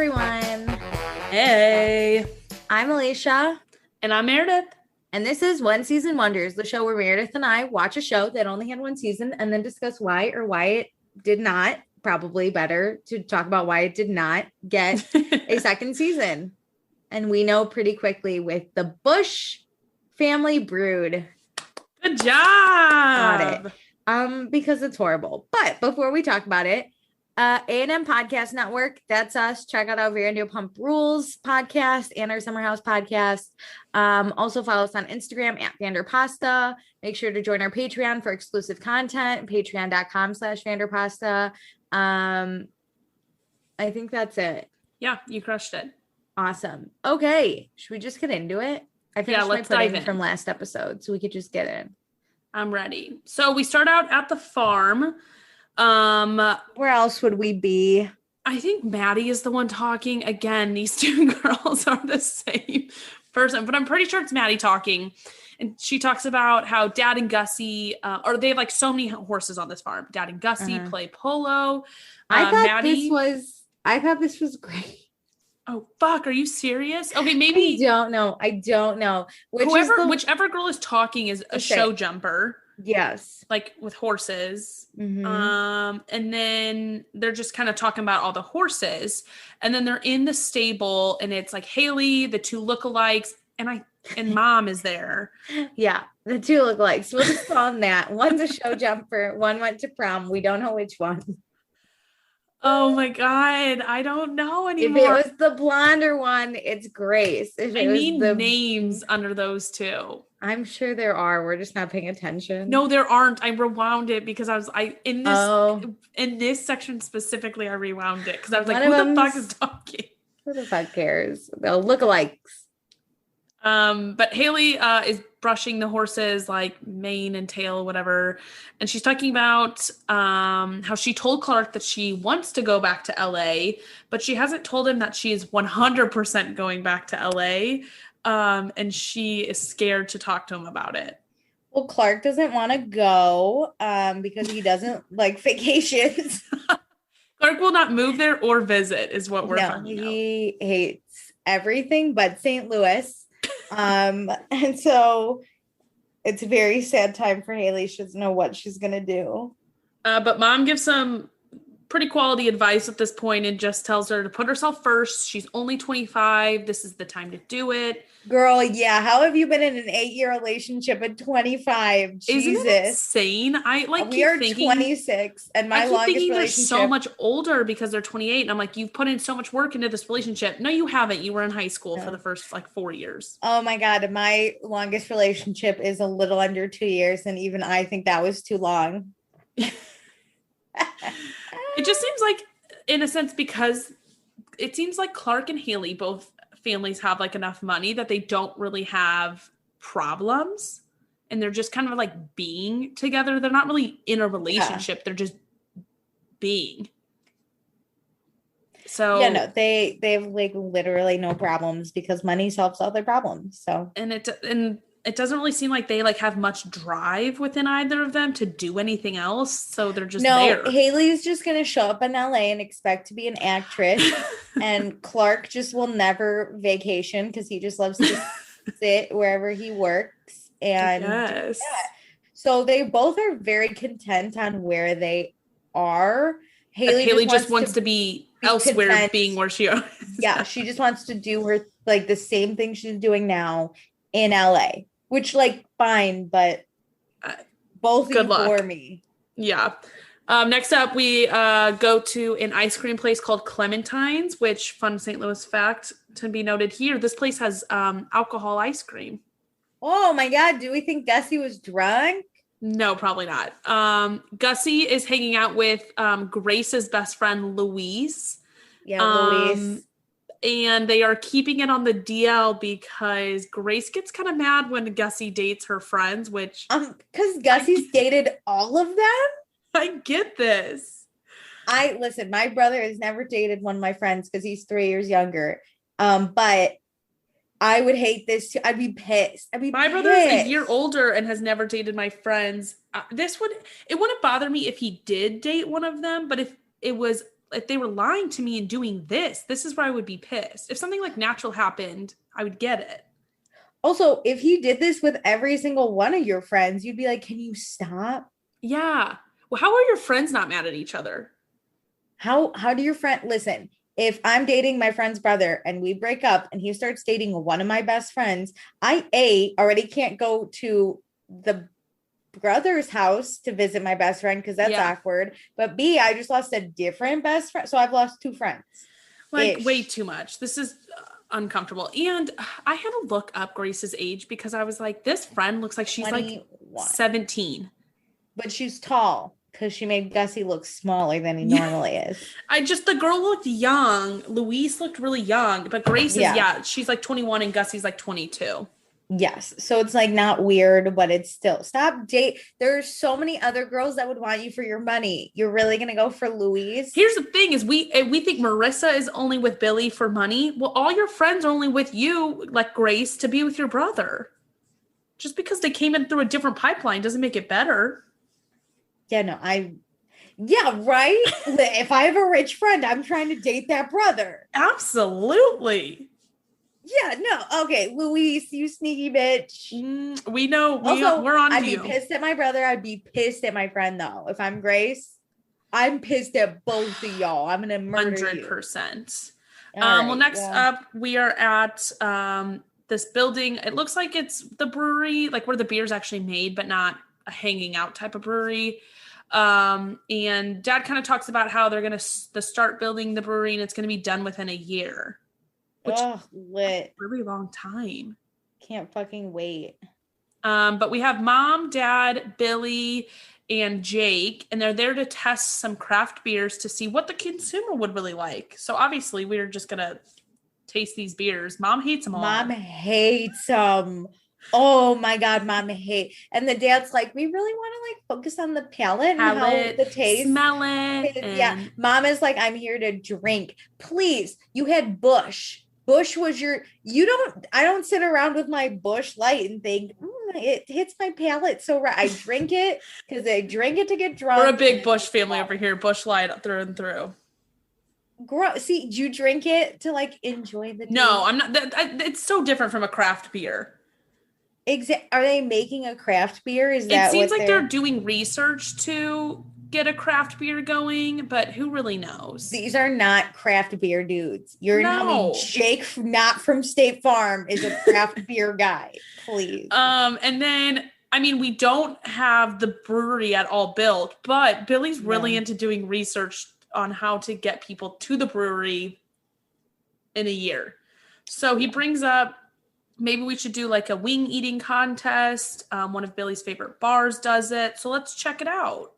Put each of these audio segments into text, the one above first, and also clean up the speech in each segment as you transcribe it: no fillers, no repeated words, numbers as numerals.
everyone. Hey. I'm Alicia. And I'm Meredith. And this is One Season Wonders, the show where Meredith and I watch a show that only had one season and then discuss why or why it did not, probably better to talk about why it did not get a second season. And we know pretty quickly with the Busch family Brewed. Good job. Got it. Because it's horrible. But before we talk about it, A&M Podcast Network, that's us. Check out our Vanderpump Rules podcast and our Summer House podcast. Also follow us on Instagram at Vanderpasta. Make sure to join our Patreon for exclusive content, patreon.com/Vanderpasta. I think that's it. Yeah, you crushed it. Awesome. Okay. Should we just get into it? I finished my pudding from last episode, so we could just get in. I'm ready. So we start out at the farm. Where else would we be? I think Maddie is the one talking. Again, these two girls are the same person, but I'm pretty sure it's Maddie talking. And she talks about how Dad and Gussie, or they have like so many horses on this farm. Dad and Gussie play polo. I thought this was great. Oh, fuck. Are you serious? Okay, maybe. I don't know. Whichever girl is talking is a show jumper. Yes. Like with horses. Mm-hmm. And then they're just kind of talking about all the horses. And then they're in the stable and it's like Haley, the two lookalikes, and Mom is there. Yeah, the two lookalikes. We'll just call them that. One's a show jumper. One went to prom. We don't know which one. Oh my God. I don't know anymore. If it was the blonder one, it's Grace. I need names under those two. I'm sure there are. We're just not paying attention. No, there aren't. I rewound it because in this section specifically, I rewound it because I was like, who the fuck is talking? Who the fuck cares? They'll lookalikes. But Haley is brushing the horses like mane and tail, whatever. And she's talking about how she told Clark that she wants to go back to LA, but she hasn't told him that she is 100% going back to LA. And she is scared to talk to him about it. Well, Clark doesn't want to go because he doesn't like vacations. Clark will not move there or visit is what we're finding out. He hates everything but St. Louis. And so it's a very sad time for Haley. She doesn't know what she's going to do. But Mom gives some pretty quality advice at this point and just tells her to put herself first. She's only 25. This is the time to do it. Girl, yeah. How have you been in an 8-year relationship at 25? Jesus. Isn't it insane? We are 26 and my longest relationship. They're so much older because they're 28. And I'm like, you've put in so much work into this relationship. No, you haven't. You were in high school for the first 4 years. Oh my God. My longest relationship is a little under 2 years. And even I think that was too long. It just seems like, in a sense, because it seems like Clark and Haley, both families have like enough money that they don't really have problems. And they're just kind of like being together. They're not really in a relationship. Yeah. They're just being. So yeah, no, they have like literally no problems because money solves all their problems. So and it doesn't really seem like they like have much drive within either of them to do anything else. So they're just there. Haley's just going to show up in LA and expect to be an actress. And Clark just will never vacation because he just loves to sit wherever he works. And yes. So they both are very content on where they are. Haley just wants to be elsewhere, content. Being where she is. Yeah, she just wants to do her like the same thing she's doing now in LA. Which, like, fine, but both good luck for me. Yeah. Next up, we go to an ice cream place called Clementine's, which, fun St. Louis fact to be noted here, this place has alcohol ice cream. Oh, my God. Do we think Gussie was drunk? No, probably not. Gussie is hanging out with Grace's best friend, Louise. Yeah, Louise. And they are keeping it on the DL because Grace gets kind of mad when Gussie dates her friends, which... Because Gussie's dated all of them? I get this. Listen, my brother has never dated one of my friends because he's 3 years younger. But I would hate this too. I'd be pissed. My brother is a year older and has never dated my friends. It wouldn't bother me if he did date one of them, but if it was if they were lying to me and doing this is where I would be pissed. If something like natural happened, I would get it. Also, if he did this with every single one of your friends, you'd be like, can you stop? Yeah. Well, how are your friends not mad at each other? How do your friend listen? If I'm dating my friend's brother and we break up and he starts dating one of my best friends, I already can't go to the brother's house to visit my best friend because that's awkward. But B, I just lost a different best friend. So I've lost 2 friends. Like way too much. This is uncomfortable. And I had to look up Grace's age because I was like, this friend looks like she's 21. Like 17. But she's tall because she made Gussie look smaller than he normally is. The girl looked young. Louise looked really young, but Grace is, she's like 21 and Gussie's like 22. Yes. So it's like not weird, but it's still stop date. There's so many other girls that would want you for your money. You're really going to go for Louise? Here's the thing is we think Marissa is only with Billy for money. Well, all your friends are only with you, like Grace, to be with your brother. Just because they came in through a different pipeline doesn't make it better. Yeah, no, yeah, right? If I have a rich friend, I'm trying to date that brother. Absolutely. Yeah, no. Okay, Louise, you sneaky bitch. We know. We're on to you. I'd be pissed at my brother. I'd be pissed at my friend, though. If I'm Grace, I'm pissed at both of y'all. I'm going to murder 100%. Well, next up, we are at this building. It looks like it's the brewery, like where the beer's actually made, but not a hanging out type of brewery. And Dad kind of talks about how they're going to start building the brewery and it's going to be done within a year. Which lit. Really long time. Can't fucking wait. But we have Mom, Dad, Billy, and Jake, and they're there to test some craft beers to see what the consumer would really like. So obviously we're just going to taste these beers. Mom hates them all. Mom hates them. Oh my God, Mom hate. And the dad's like, we really want to like focus on the palate and how the taste. Smell it. Yeah. Mom is like, I'm here to drink. Please. You had Busch. Busch was I don't sit around with my Busch Light and think, it hits my palate. So I drink it because I drink it to get drunk. We're a big Busch family over here. Busch Light through and through. See, do you drink it to like enjoy the taste? No, I'm not. It's so different from a craft beer. Are they making a craft beer? It seems like they're doing research to get a craft beer going, but who really knows? These are not craft beer dudes. You're telling me Jake, not from State Farm, is a craft beer guy, please. And then, I mean, we don't have the brewery at all built, but Billy's really into doing research on how to get people to the brewery in a year. So he brings up, maybe we should do like a wing eating contest. One of Billy's favorite bars does it. So let's check it out.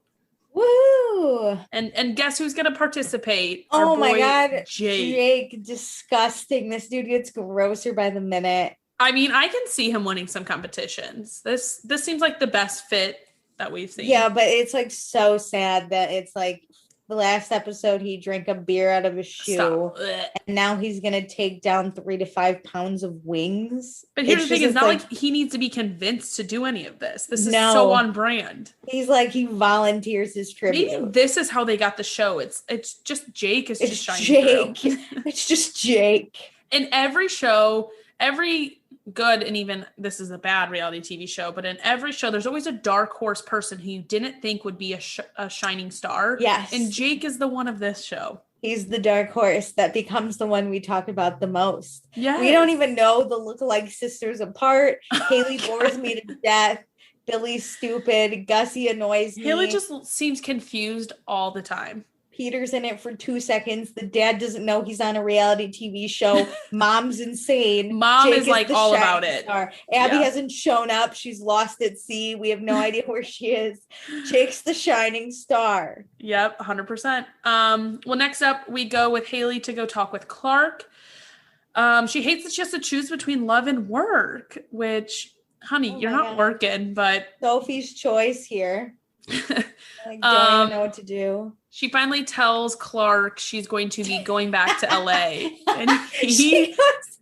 Woo! And guess who's going to participate? Oh my God. Jake. Disgusting. This dude gets grosser by the minute. I mean, I can see him winning some competitions. This seems like the best fit that we've seen. Yeah, but it's like so sad that it's like the last episode he drank a beer out of his shoe, and now he's gonna take down 3 to 5 pounds of wings. But here's the thing: it's not like he needs to be convinced to do any of this. This is so on brand. He's like he volunteers his tribute. Maybe this is how they got the show. It's just Jake is just shining through. It's just Jake. In every show, every good, and even this is a bad reality TV show, but in every show there's always a dark horse person who you didn't think would be a shining star. Yes. And Jake is the one of this show. He's the dark horse that becomes the one we talk about the most. Yeah. We don't even know the lookalike sisters apart. Haley bores me to death. Billy's stupid. Gussie annoys me. Haley just seems confused all the time. Peter's in it for 2 seconds. The dad doesn't know he's on a reality TV show. Mom's insane. Mom Jake is like all about it. Star. Abby hasn't shown up. She's lost at sea. We have no idea where she is. Jake's the shining star. Yep, 100%. Well, next up, we go with Haley to go talk with Clark. She hates that she has to choose between love and work, which, honey, you're not working, but... Sophie's choice here. Don't even know what to do. She finally tells Clark she's going to be going back to LA. And she goes,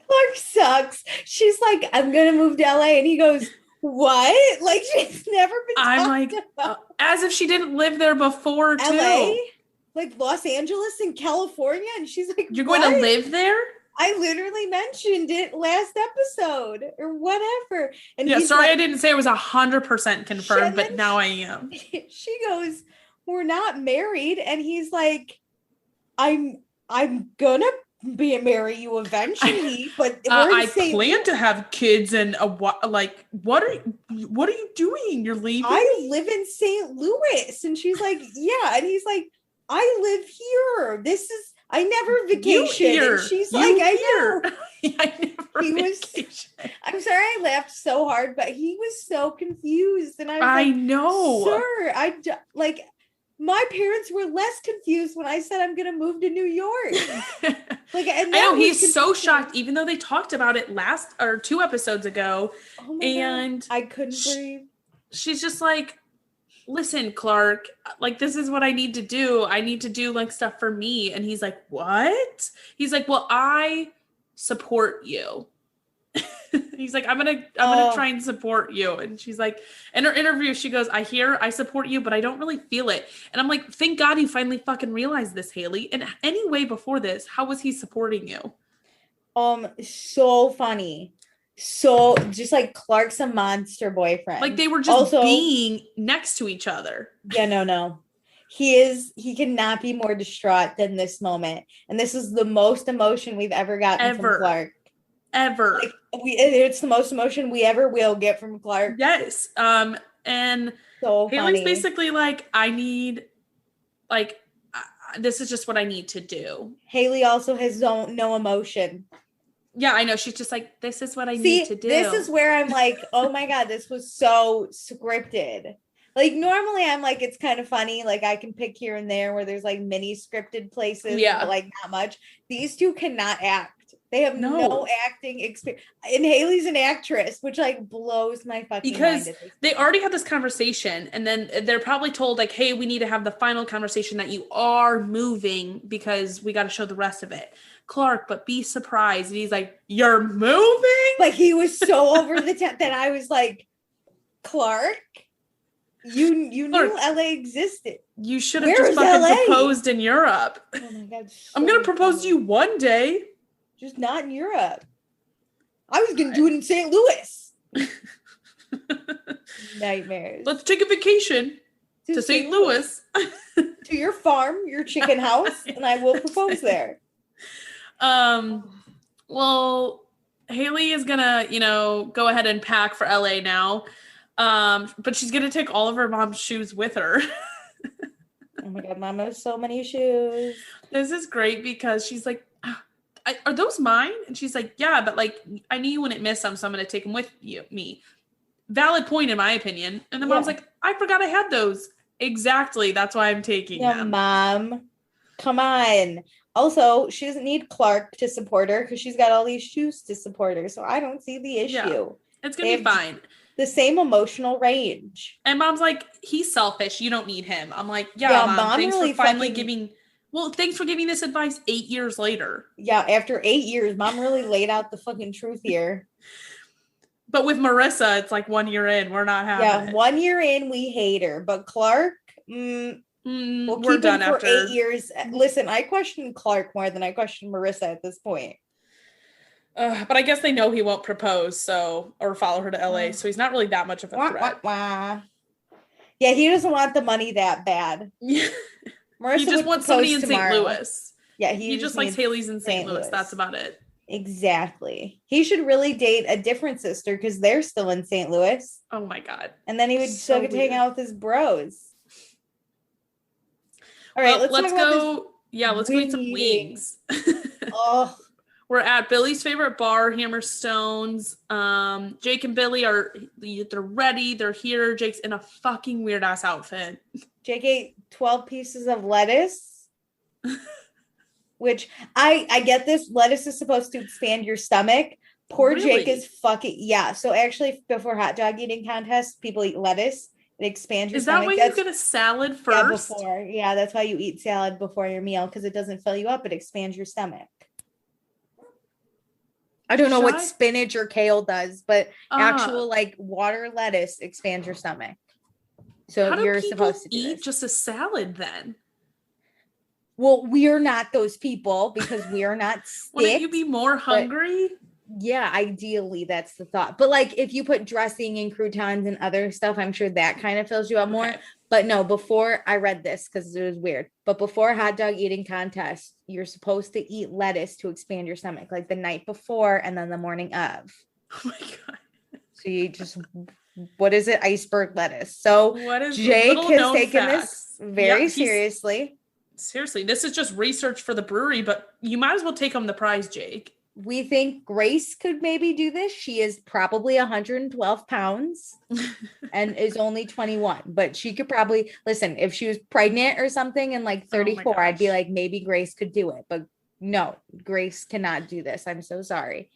Clark sucks. She's like, I'm going to move to LA. And he goes, What? Like, she's never been I'm like, as if she didn't live there before, too. LA? Like Los Angeles and California? And she's like, you're going to live there? I literally mentioned it last episode or whatever. And yeah, sorry, I didn't say it was 100% confirmed, but now I am. She goes, we're not married. And he's like, I'm gonna marry you eventually, but I plan to have kids and what are you doing? You're leaving? I live in St. Louis. And she's like, yeah. And he's like, I live here. I never vacation. And she's like, I know. I never vacation. I'm sorry I laughed so hard, but he was so confused. And I know. Sir, my parents were less confused when I said I'm going to move to New York. I know he's so shocked, even though they talked about it 2 episodes ago. Oh my God. I couldn't breathe. She's just like, listen, Clark, like, this is what I need to do. I need to do like stuff for me. And he's like, what? He's like, well, I support you. He's like, I'm gonna try and support you. And she's like, in her interview, she goes, I support you, but I don't really feel it. And I'm like, thank God you finally fucking realized this, Haley. And anyway, before this, how was he supporting you? So funny. So just like Clark's a monster boyfriend. Like they were just being next to each other. Yeah, no. He cannot be more distraught than this moment. And this is the most emotion we've ever gotten from Clark. Ever. Like, it's the most emotion we ever will get from Clark. Yes. And so Haley's basically like, I need, like, this is just what I need to do. Haley also has no emotion. Yeah, I know. She's just like, this is what I need to do. This is where I'm like, oh my God, this was so scripted. Like, normally I'm like, it's kind of funny. Like, I can pick here and there where there's like mini scripted places, but like not much. These two cannot act. They have no acting experience. And Haley's an actress, which like blows my fucking mind. Because they already had this conversation and then they're probably told like, hey, we need to have the final conversation that you are moving because we got to show the rest of it. Clark, but be surprised. And he's like, you're moving? Like he was so over the top that I was like, Clark, you knew LA existed. You should have just fucking proposed in Europe. Oh my God. I'm going to propose to you one day. Just not in Europe. I was going to do it in St. Louis. Nightmares. Let's take a vacation to St. Louis. To your farm, your chicken house, and I will propose there. Well, Haley is gonna, go ahead and pack for LA now. But she's gonna take all of her mom's shoes with her. Oh my God, Mom has so many shoes. This is great because she's like, are those mine? And she's like, yeah, but like, I knew you wouldn't miss them, so I'm gonna take them with me. Valid point in my opinion. And the mom's like, I forgot I had those. Exactly. That's why I'm taking them. Mom, come on. Also, she doesn't need Clark to support her because she's got all these shoes to support her. So I don't see the issue. Yeah, it's going to be fine. The same emotional range. And Mom's like, he's selfish. You don't need him. I'm like, yeah Mom, thanks really for finally thanks for giving this advice 8 years later. Yeah, after 8 years, Mom really laid out the fucking truth here. But with Marissa, it's like 1 year in. We're not having it. 1 year in, we hate her. But Clark, we'll keep him for 8 years. Listen, I question Clark more than I question Marissa at this point. But I guess they know he won't propose, or follow her to LA, so he's not really that much of a threat. Yeah, he doesn't want the money that bad. Marissa he just wants somebody in St. Louis. Yeah, he just likes Haley's in St. Louis. That's about it. Exactly. He should really date a different sister because they're still in St. Louis. Oh my God. And then he would still get to hang out with his bros. All right, let's go. Yeah, let's go eat some wings. Oh. We're at Billy's favorite bar, Hammerstone's. Jake and Billy they're ready. They're here. Jake's in a fucking weird ass outfit. Jake ate 12 pieces of lettuce, which I get this. Lettuce is supposed to expand your stomach. Poor really? Jake is fucking, yeah. So actually before hot dog eating contests, people eat lettuce. It expands your stomach. Is that why you get a salad first? Yeah, that's why you eat salad before your meal because it doesn't fill you up. It expands your stomach. I don't know what Should I? spinach or kale does, but actual like water lettuce expands your stomach. So How do you're people supposed to do eat this. just a salad then? Well, we're not those people because we are not Wouldn't you sticks. be more hungry? Yeah, ideally that's the thought. But like if you put dressing and croutons and other stuff, I'm sure that kind of fills you up more. Okay. But no, before I read this because it was weird. But before hot dog eating contest, you're supposed to eat lettuce to expand your stomach, like the night before and then the morning of. Oh my God. So you just, what is it? Iceberg lettuce. So What is Jake little has known taken facts? this very Yeah, seriously. seriously, this is just research for the brewery, but you might as well take home the prize, Jake. We think Grace could maybe do this. She is probably 112 pounds and is only 21, but she could probably listen if she was pregnant or something and like 34, I'd be like, maybe Grace could do it, but no, Grace cannot do this. I'm so sorry.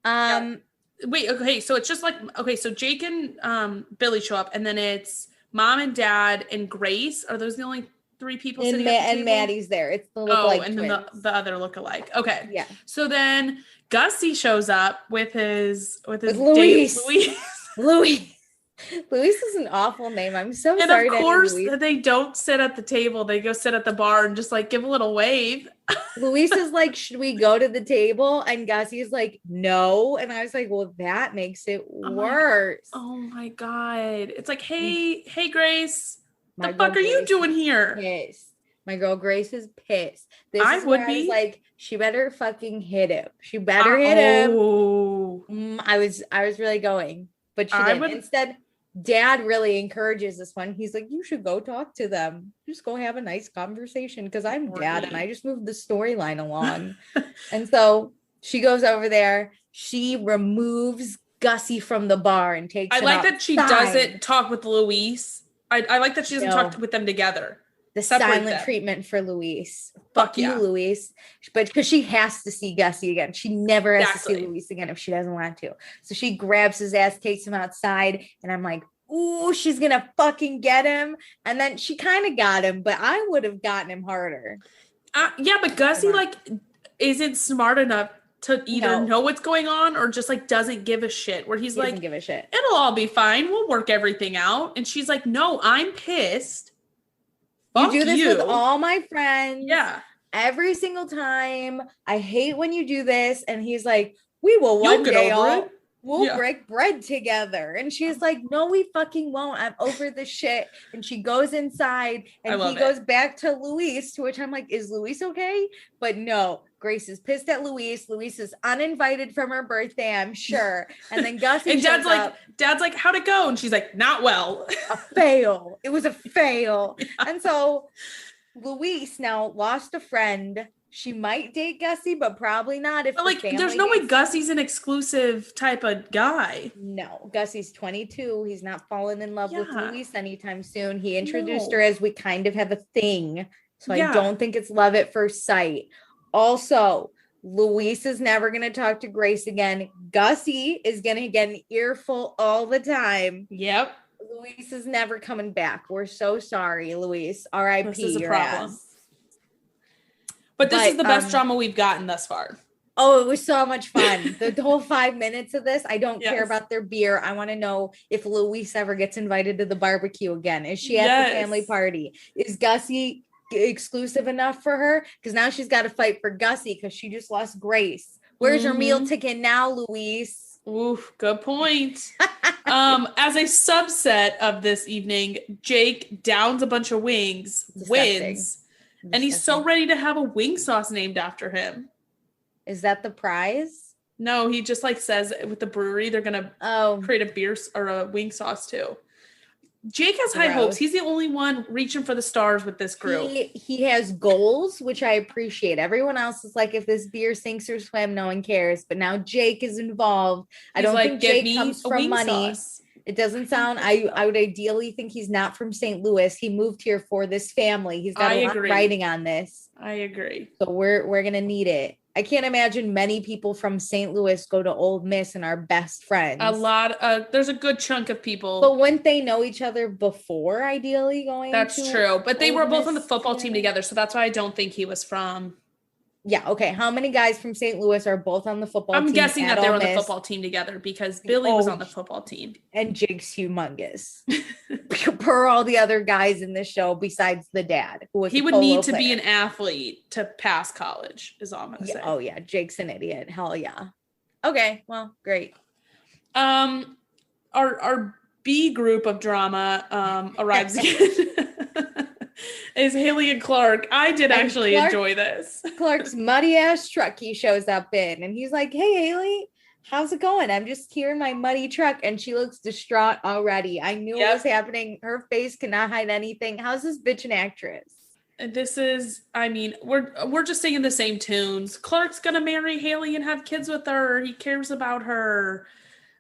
Yeah. Wait, okay, so it's just like, okay, so Jake and Billy show up, and then it's mom and dad and Grace. Are those the only three people sitting at the table? And Maddie's there. It's the lookalike and twins. then the other lookalike. Okay. Yeah. So then Gussie shows up with his Luis. date, Luis. Luis is an awful name. I'm so And sorry. of course, they don't sit at the table. They go sit at the bar and just like give a little wave. Luis is like, should we go to the table? And Gussie is like, no. And I was like, well, that makes it worse. Oh my God. It's like, hey, Grace, My the fuck are you doing here? Pissed. My girl Grace is pissed. I would be. I was like, she better fucking hit him. She better hit him. I was really going, but she didn't. Instead, Dad really encourages this one. He's like, you should go talk to them. Just go have a nice conversation because I'm Dad and I just moved the storyline along. And so she goes over there. She removes Gussie from the bar and takes him outside. That she doesn't talk with Luis. I like that she doesn't talk with them together. The silent treatment for Luis. Fuck you, yeah. Luis. But because she has to see Gussie again. She never has to see Luis again if she doesn't want to. So she grabs his ass, takes him outside, and I'm like, ooh, she's gonna fucking get him. And then she kind of got him, but I would have gotten him harder. Yeah, but Gussie like isn't smart enough to either know what's going on or just like doesn't give a shit. Where he's like, doesn't give a shit. It'll all be fine. We'll work everything out. And she's like, no, I'm pissed. You do this with all my friends. Yeah. Every single time. I hate when you do this. And he's like, we will one day we'll break bread together. And she's like, no, we fucking won't. I'm over this shit. And she goes inside and he goes back to Luis, to which I'm like, is Luis okay? But no, Grace is pissed at Luis. Luis is uninvited from her birthday, I'm sure. And then Gussie and Dad's like, how'd it go? And she's like, not well. A fail. It was a fail. Yeah. And so Luis now lost a friend. She might date Gussie, but probably not. If there's no way Gussie's an exclusive type of guy. No, Gussie's 22. He's not falling in love with Luis anytime soon. He introduced her as we kind of have a thing. So I don't think it's love at first sight. Also, Luis is never going to talk to Grace again. Gussie is going to get an earful all the time. Yep. Luis is never coming back. We're so sorry, Luis. R.I.P. This is a problem. Ass. But this is the best drama we've gotten thus far. Oh, it was so much fun. The whole 5 minutes of this, I don't care about their beer. I want to know if Luis ever gets invited to the barbecue again. Is she at the family party? Is Gussie exclusive enough for her? Because now she's got to fight for Gussie because she just lost Grace. Where's your meal ticket now, Luis? Oof, good point. As a subset of this evening, Jake downs a bunch of wings, wins. And he's so ready to have a wing sauce named after him. Is that the prize? No, he just like says with the brewery, they're going to create a beer or a wing sauce too. Jake has high hopes. He's the only one reaching for the stars with this group. He has goals, which I appreciate. Everyone else is like, if this beer sinks or swim, no one cares. But now Jake is involved. I don't think Jake comes from money. Sauce. It doesn't sound, I would ideally think he's not from St. Louis. He moved here for this family. He's got a lot of writing on this. I agree. So we're going to need it. I can't imagine many people from St. Louis go to Ole Miss and are best friends. There's a good chunk of people. But wouldn't they know each other before ideally going? That's true. But they were both on the football team together. So that's why I don't think he was from Yeah. Okay. How many guys from St. Louis are both on the football team? I'm guessing that at they were Ole on the Miss? football team together because Billy was on the football team. And Jake's humongous. Per all the other guys in the show besides the dad, who was he would need to be an athlete to pass college, is all I'm gonna say. Oh yeah, Jake's an idiot. Hell yeah. Okay, well, great. Our B group of drama arrives again. Is Haley and Clark. I did actually enjoy this. Clark's muddy ass truck he shows up in, and he's like, "Hey Haley, how's it going? I'm just here in my muddy truck." And she looks distraught already. I knew what was happening. Her face cannot hide anything. How's this bitch an actress? And this is, I mean, we're just singing the same tunes. Clark's gonna marry Haley and have kids with her. He cares about her.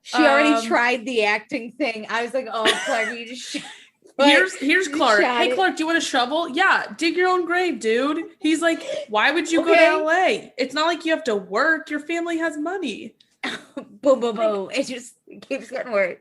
She already tried the acting thing. I was like, "Oh, Clark, you just." Here's Clark. Hey, Clark, do you want a shovel? Yeah, dig your own grave, dude. He's like, why would you go to LA? It's not like you have to work. Your family has money. Boom, boom, boom. It just keeps getting worse.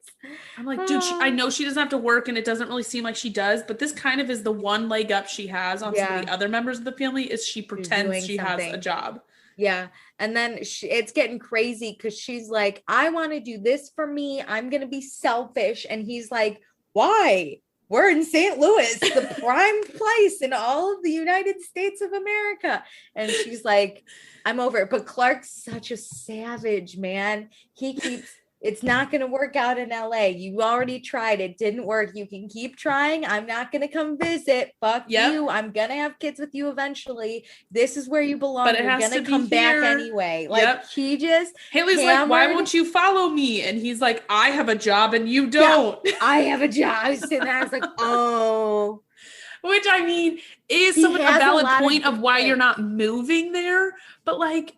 I'm like, dude, I know she doesn't have to work and it doesn't really seem like she does, but this kind of is the one leg up she has on some of the other members of the family is she pretends she has a job. Yeah. And then it's getting crazy because she's like, I want to do this for me. I'm going to be selfish. And he's like, why? We're in St. Louis, the prime place in all of the United States of America. And she's like, I'm over it. But Clark's such a savage, man. He keeps, it's not going to work out in LA. You already tried. It didn't work. You can keep trying. I'm not going to come visit. Fuck you. I'm going to have kids with you eventually. This is where you belong. But you're going to come back anyway. Like he just. Haley's like, why won't you follow me? And he's like, I have a job and you don't. Yeah, I have a job. I was sitting there. I was like, oh. Which I mean is a valid point of why you're not moving there. But like,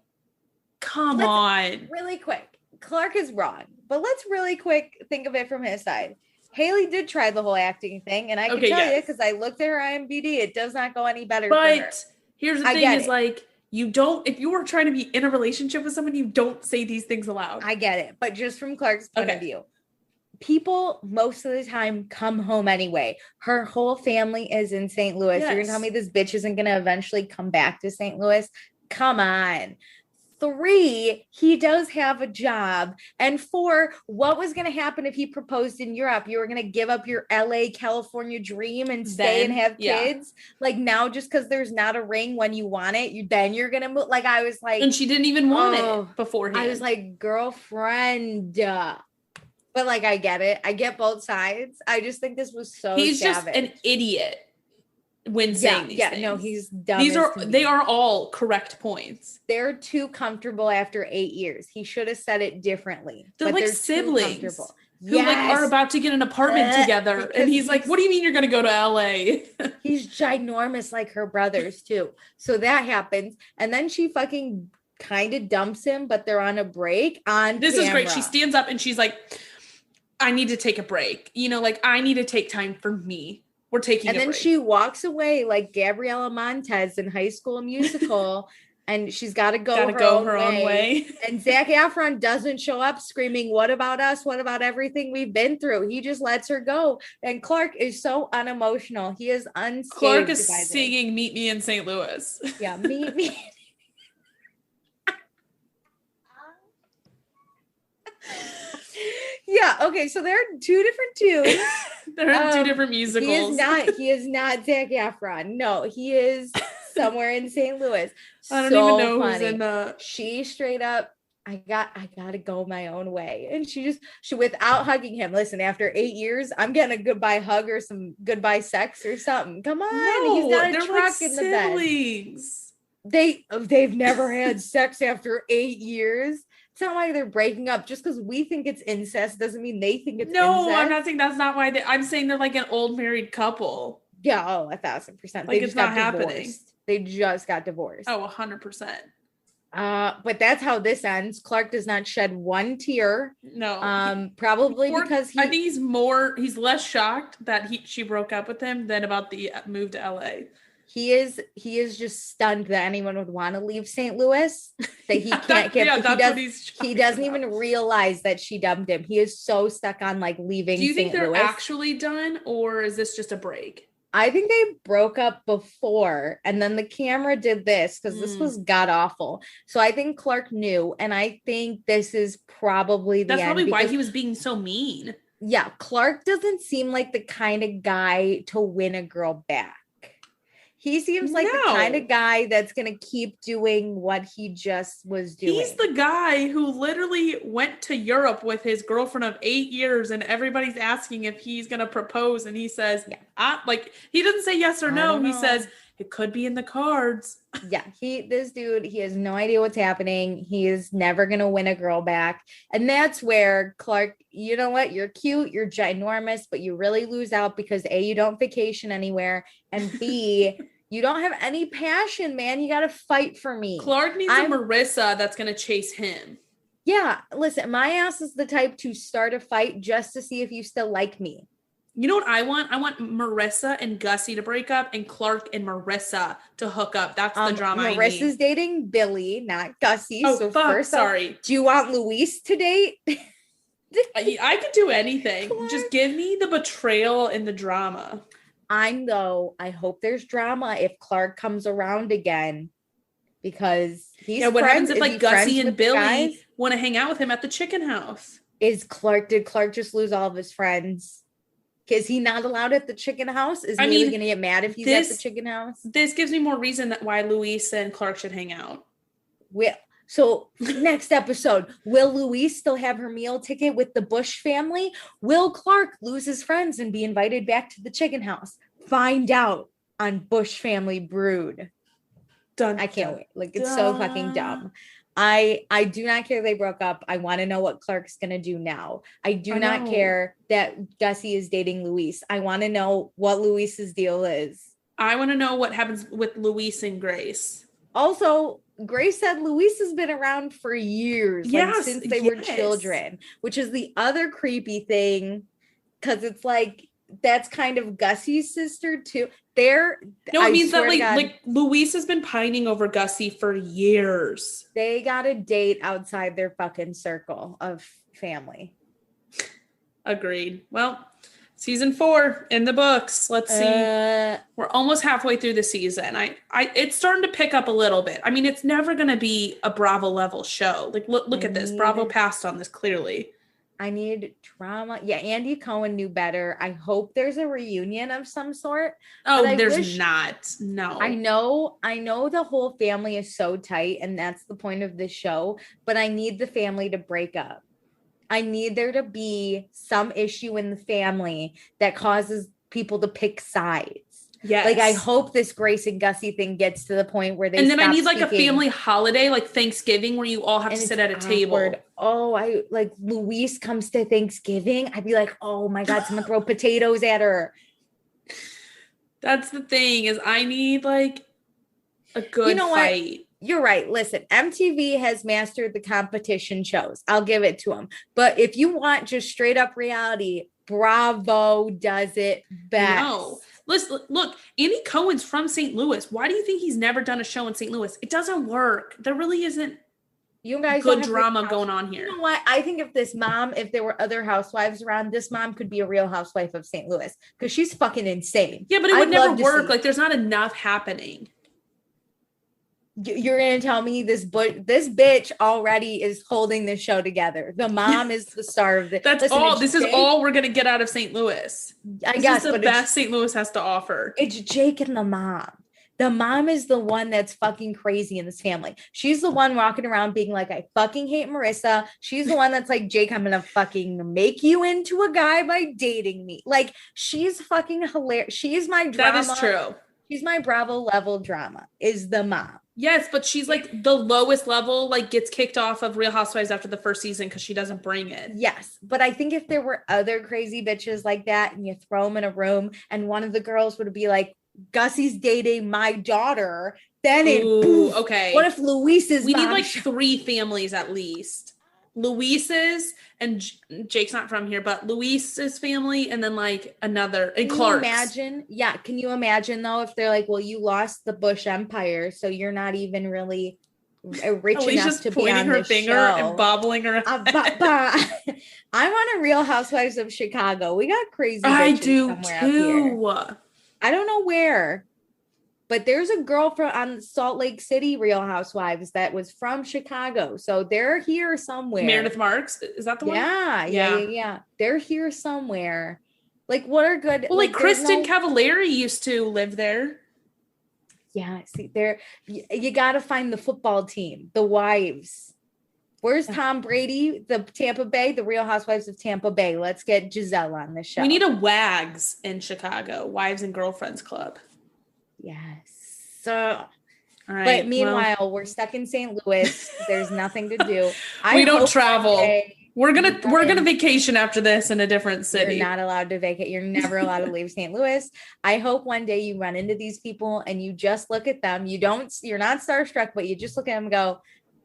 come on. Really quick. Clark is wrong, but let's really quick think of it from his side. Haley did try the whole acting thing, and I can tell you because I looked at her IMDb, it does not go any better. But here's the thing: is like you don't. If you were trying to be in a relationship with someone, you don't say these things aloud. I get it, but just from Clark's point of view, people most of the time come home anyway. Her whole family is in St. Louis. You're gonna tell me this bitch isn't gonna eventually come back to St. Louis? Come on. 3, he does have a job. And 4, what was going to happen if he proposed in Europe? You were going to give up your LA, California dream and stay and have kids? Like now, just because there's not a ring when you want it, you're going to move. Like I was like. And she didn't even want it beforehand. I was like, girlfriend. But like, I get it. I get both sides. I just think this was so He's savage. Just an idiot. When saying these things. No, he's dumb. They are all correct points. They're too comfortable after 8 years. He should have said it differently. They're like siblings who like are about to get an apartment together. And he's like, what do you mean you're going to go to LA? He's ginormous like her brothers too. So that happens. And then she fucking kind of dumps him, but they're on a break on This camera. is great. She stands up and she's like, I need to take a break. You know, like I need to take time for me. We're taking and then break. She walks away like Gabriella Montez in High School Musical, and she's got to go her own way. And Zac Efron doesn't show up screaming, "What about us? What about everything we've been through?" He just lets her go. And Clark is so unemotional. He is unscathed. Clark is singing "Meet Me in St. Louis." Yeah, meet me. Yeah. Okay. So there are 2 different tunes. There are 2 different musicals. He is not Zac Efron. No, he is somewhere in St. Louis. I don't even know who's in the. She straight up, I gotta go my own way. And she without hugging him. Listen, after 8 years, I'm getting a goodbye hug or some goodbye sex or something. Come on. No, he's got a truck like in the siblings. bed. They've never had sex after 8 years. It's not like they're breaking up. Just because we think it's incest doesn't mean they think it's incest. No, I'm not saying that's not why I'm saying they're like an old married couple. Yeah, 1,000%. Like it's not happening. They just got divorced. 100%. But that's how this ends. Clark does not shed one tear. No. Probably because I think he's less shocked that she broke up with him than about the move to LA. He is just stunned that anyone would want to leave St. Louis, that he can't get. He doesn't even realize that she dumped him. He is so stuck on like leaving. Do you think St. they're Louis. Actually done, or is this just a break? I think they broke up before, and then the camera did this because this was god awful. So I think Clark knew, and I think this is probably the That's end. probably why he was being so mean. Yeah, Clark doesn't seem like the kind of guy to win a girl back. He seems like the kind of guy that's going to keep doing what he just was doing. He's the guy who literally went to Europe with his girlfriend of 8 years, and everybody's asking if he's going to propose. And he says, he doesn't say yes or no. He says, it could be in the cards. Yeah, this dude, he has no idea what's happening. He is never going to win a girl back. And that's where Clark, you know what? You're cute, you're ginormous, but you really lose out because A, you don't vacation anywhere, and B, you don't have any passion, man. You got to fight for me. Clark needs a Marissa that's going to chase him. Yeah, listen, my ass is the type to start a fight just to see if you still like me. You know what I want? I want Marissa and Gussie to break up and Clark and Marissa to hook up. That's the drama Marissa's I need. dating Billy, not Gussie. Oh, so fuck, first sorry. Do you want Luis to date? I could do anything. Clark. Just give me the betrayal and the drama. I hope there's drama if Clark comes around again. Because he's what happens if like Gussie and Billy want to hang out with him at the chicken house? Did Clark just lose all of his friends? Is he not allowed at the chicken house? Is he really going to get mad if he's at the chicken house? This gives me more reason that why Luis and Clark should hang out. So next episode, will Luis still have her meal ticket with the Busch family? Will Clark lose his friends and be invited back to the chicken house? Find out on Busch Family Brewed. I can't wait. Like, it's so fucking dumb. I do not care they broke up. I want to know what Clark's going to do now. I do not care that Gussie is dating Luis. I want to know what Luis's deal is. I want to know what happens with Luis and Grace. Also, Grace said Luis has been around for years, since they were children, which is the other creepy thing, because it's like, that's kind of Gussie's sister too. It means that like Luis has been pining over Gussie for years. They got a date outside their fucking circle of family. Agreed. Well, season 4 in the books. Let's see. We're almost halfway through the season. It's starting to pick up a little bit. I mean, it's never going to be a Bravo level show. Like, look at this. Bravo passed on this clearly. I need drama. Yeah, Andy Cohen knew better. I hope there's a reunion of some sort. Oh, there's not. No. I know the whole family is so tight, and that's the point of this show, but I need the family to break up. I need there to be some issue in the family that causes people to pick sides. Yes. Like, I hope this Grace and Gussie thing gets to the point where they And then I need like a family holiday, like Thanksgiving, where you all have to sit at a table. Oh, I like Luis comes to Thanksgiving. I'd be like, oh my God, someone throw potatoes at her. That's the thing, is I need like a good fight. What? You're right. Listen, MTV has mastered the competition shows. I'll give it to them. But if you want just straight up reality, Bravo does it best. No. Listen, look, Andy Cohen's from St. Louis. Why do you think he's never done a show in St. Louis? It doesn't work. There really isn't good drama going on here. You know what? I think if there were other housewives around, this mom could be a real housewife of St. Louis because she's fucking insane. Yeah, but it would never work. Like, there's not enough happening. You're going to tell me this bitch already is holding this show together. The mom is the star of this. This is all we're going to get out of St. Louis. This is the best St. Louis has to offer. It's Jake and the mom. The mom is the one that's fucking crazy in this family. She's the one walking around being like, I fucking hate Marissa. She's the one that's like, Jake, I'm going to fucking make you into a guy by dating me. Like, she's fucking hilarious. She's my drama. That is true. She's my Bravo level drama, is the mom. Yes, but she's like the lowest level, like gets kicked off of Real Housewives after the first season because she doesn't bring it. Yes, but I think if there were other crazy bitches like that and you throw them in a room and one of the girls would be like, Gussie's dating my daughter, then okay. What if Luis's We need like 3 families at least. Luis's, and Jake's not from here, but Luis's family, and then like another, and Clark's. Can you imagine though if they're like, well, you lost the Busch Empire, so you're not even really rich enough to be on this finger show. And bobbling her head. I'm on a Real Housewives of Chicago. We got crazy bitches I do somewhere too. I don't know where, but there's a girl from on Salt Lake City Real Housewives that was from Chicago. So they're here somewhere. Meredith Marks, is that the one? Yeah. They're here somewhere. Like, what are good? Well, like Kristen Cavallari used to live there. Yeah, see, you got to find the football team, the wives. Where's Tom Brady? The Tampa Bay, the Real Housewives of Tampa Bay. Let's get Giselle on the show. We need a WAGs in Chicago, Wives and Girlfriends Club. Yes. All right. But meanwhile, we're stuck in St. Louis. There's nothing to do. We don't travel. We're gonna vacation after this in a different city. You're not allowed to vacate. You're never allowed to leave St. Louis. I hope one day you run into these people and you just look at them. You're not starstruck, but you just look at them and go,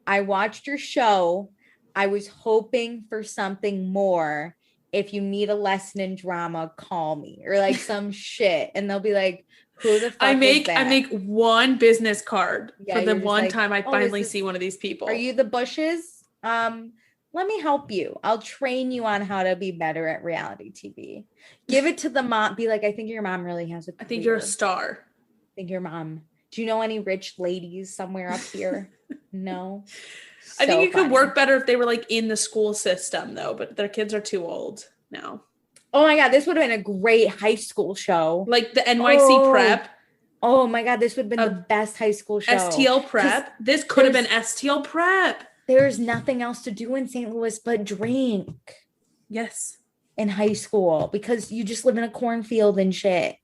I watched your show. I was hoping for something more. If you need a lesson in drama, call me, or like some shit. And they'll be like, who the fuck is that? I make one business card for the one time I finally see one of these people. Are you the Bushes? Let me help you. I'll train you on how to be better at reality TV. Give it to the mom. Be like, I think your mom really has a career. I think you're a star. I think your mom. Do you know any rich ladies somewhere up here? No. I think it could work better if they were like in the school system though, but their kids are too old now. Oh my God, this would have been a great high school show. Like the NYC prep. Oh my God, this would have been the best high school show. STL prep. This could have been STL prep. There's nothing else to do in St. Louis but drink. Yes. In high school, because you just live in a cornfield and shit.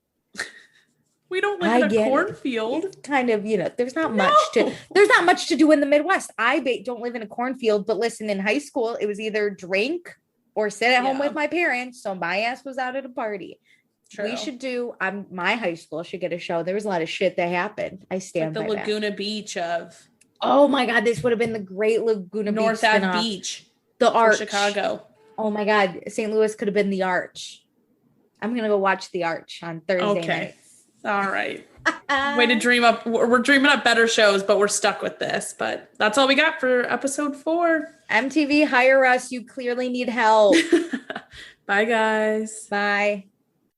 We don't live in a cornfield. It's kind of, there's not much to do in the Midwest. I don't live in a cornfield, but listen, in high school, it was either drink or sit at home with my parents. So my ass was out at a party. True. We should my high school should get a show. There was a lot of shit that happened. I stand by the Laguna Beach of. Oh my God, this would have been the great Laguna Beach. North Ave Beach. The Arch. Chicago. Oh my God, St. Louis could have been the Arch. I'm going to go watch the Arch on Thursday night. All right. Way to dream up. We're dreaming up better shows, but we're stuck with this. But that's all we got for episode 4. MTV, hire us. You clearly need help. Bye, guys. Bye.